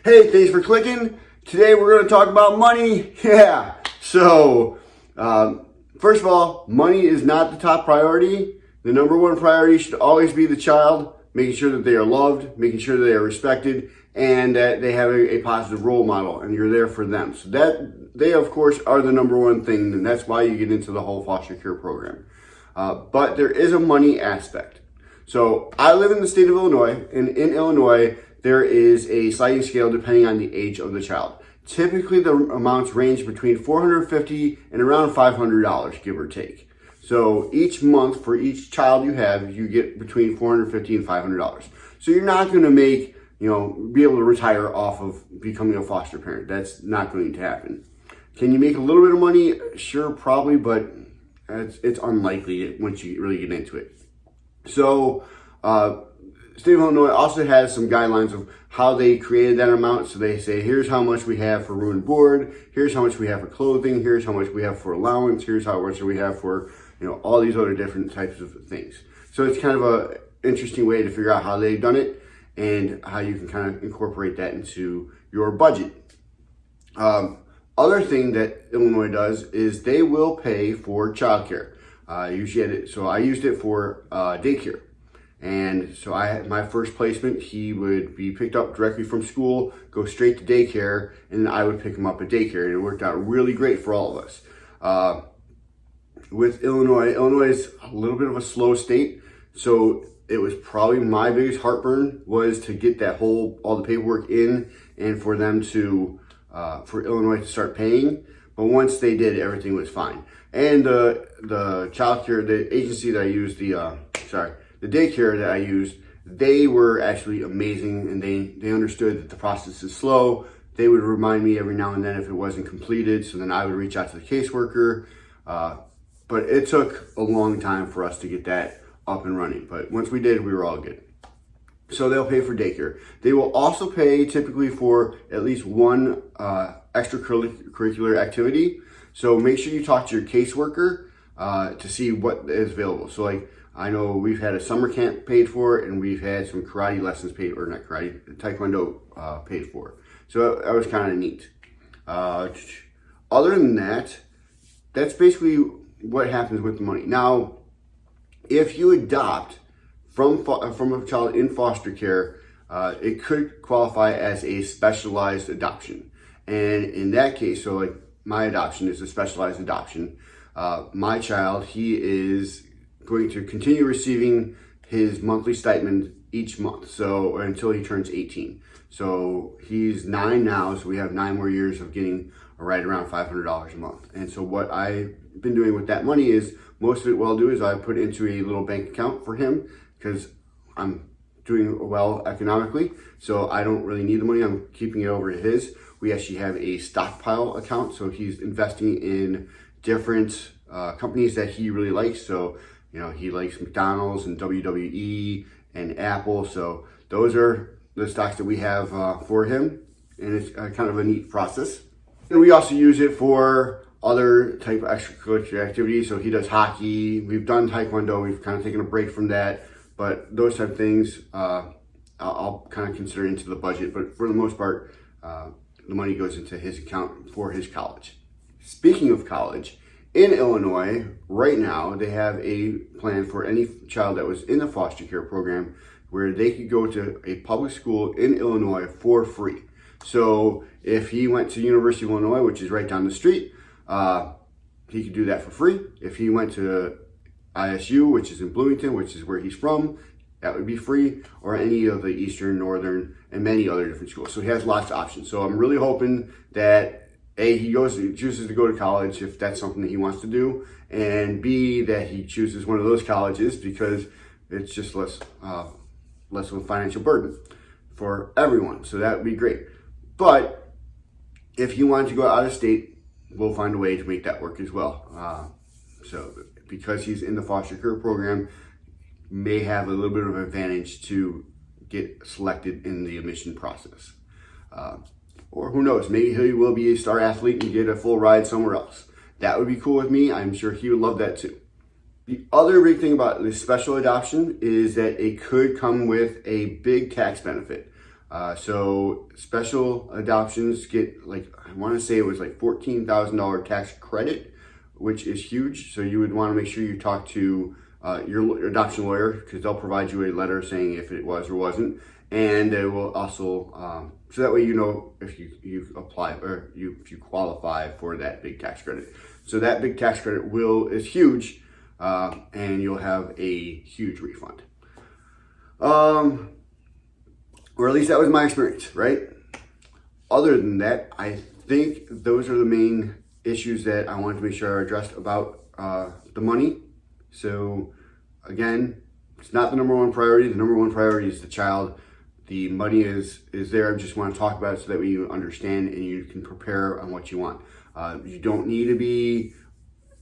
Hey, thanks for clicking. Today we're going to talk about money. Yeah. So, first of all, money is not the top priority. The number one priority should always be the child, making sure that they are loved, making sure that they are respected, and that they have a positive role model, and you're there for them. So that they, of course, are the number one thing, and that's why you get into the whole foster care program. But there is a money aspect. So I live in the state of Illinois, and in Illinois, there is a sliding scale depending on the age of the child. Typically, the amounts range between $450 and around $500, give or take. So each month for each child you have, you get between $450 and $500. So you're not going to make, be able to retire off of becoming a foster parent. That's not going to happen. Can you make a little bit of money? Sure, probably, but it's unlikely once you really get into it. So, State of Illinois also has some guidelines of how they created that amount. So they say, here's how much we have for room and board. Here's how much we have for clothing. Here's how much we have for allowance. Here's how much we have for, all these other different types of things. So it's kind of a interesting way to figure out how they've done it and how you can kind of incorporate that into your budget. Other thing that Illinois does is they will pay for childcare. I used it for daycare. And so my first placement, he would be picked up directly from school, go straight to daycare, and then I would pick him up at daycare. And it worked out really great for all of us. With Illinois is a little bit of a slow state. So it was probably my biggest heartburn was to get all the paperwork in and for them to, for Illinois to start paying. But once they did, everything was fine. And the childcare, the agency that I used, the daycare that I used, they were actually amazing, and they understood that the process is slow. They would remind me every now and then if it wasn't completed, so then I would reach out to the caseworker. But it took a long time for us to get that up and running. But once we did, we were all good. So they'll pay for daycare. They will also pay typically for at least one extracurricular activity. So make sure you talk to your caseworker to see what is available. So I know we've had a summer camp paid for, and we've had some karate lessons paid, or not karate, taekwondo paid for. So that was kind of neat. Other than that, that's basically what happens with the money. Now, if you adopt from a child in foster care, it could qualify as a specialized adoption. And in that case, so my adoption is a specialized adoption. My child, he is going to continue receiving his monthly stipend each month, so until he turns 18. So he's 9 now, so we have 9 more years of getting right around $500 a month. And so what I've been doing with that money is, most of it what I'll do is I put into a little bank account for him, because I'm doing well economically, so I don't really need the money. I'm keeping it over to his. We actually have a stockpile account, so he's investing in different companies that he really likes. So he likes McDonald's and WWE and Apple. So those are the stocks that we have for him. And it's kind of a neat process. And we also use it for other type of extracurricular activities. So he does hockey. We've done taekwondo. We've kind of taken a break from that. But those type of things, I'll kind of consider into the budget. But for the most part, the money goes into his account for his college. Speaking of college, in Illinois, right now, they have a plan for any child that was in the foster care program where they could go to a public school in Illinois for free. So if he went to University of Illinois, which is right down the street, he could do that for free. If he went to ISU, which is in Bloomington, which is where he's from, that would be free, or any of the Eastern, Northern, and many other different schools. So he has lots of options. So I'm really hoping that he chooses to go to college if that's something that he wants to do, and B, that he chooses one of those colleges because it's just less of a financial burden for everyone. So that would be great. But if he wanted to go out of state, we'll find a way to make that work as well. So because he's in the foster care program, may have a little bit of an advantage to get selected in the admission process. Or who knows, maybe he will be a star athlete and get a full ride somewhere else. That would be cool with me. I'm sure he would love that too. The other big thing about the special adoption is that it could come with a big tax benefit. So special adoptions get like, I want to say it was like $14,000 tax credit, which is huge. So you would want to make sure you talk to your adoption lawyer, because they'll provide you a letter saying if it was or wasn't. And it will also, so that way you know if you apply or if you qualify for that big tax credit. So that big tax credit is huge, and you'll have a huge refund. Or at least that was my experience, right? Other than that, I think those are the main issues that I wanted to make sure are addressed about the money. So again, it's not the number one priority. The number one priority is the child. The money is there. I just want to talk about it so that way you understand and you can prepare on what you want. You don't need to be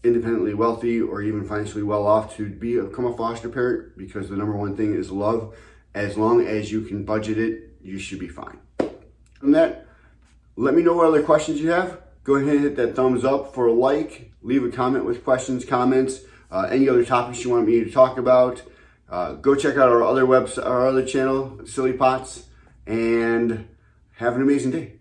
independently wealthy or even financially well off to become a foster parent, because the number one thing is love. As long as you can budget it, you should be fine. From that, let me know what other questions you have. Go ahead and hit that thumbs up for a like. Leave a comment with questions, comments, any other topics you want me to talk about. Go check out our other channel, Silly Pots, and have an amazing day.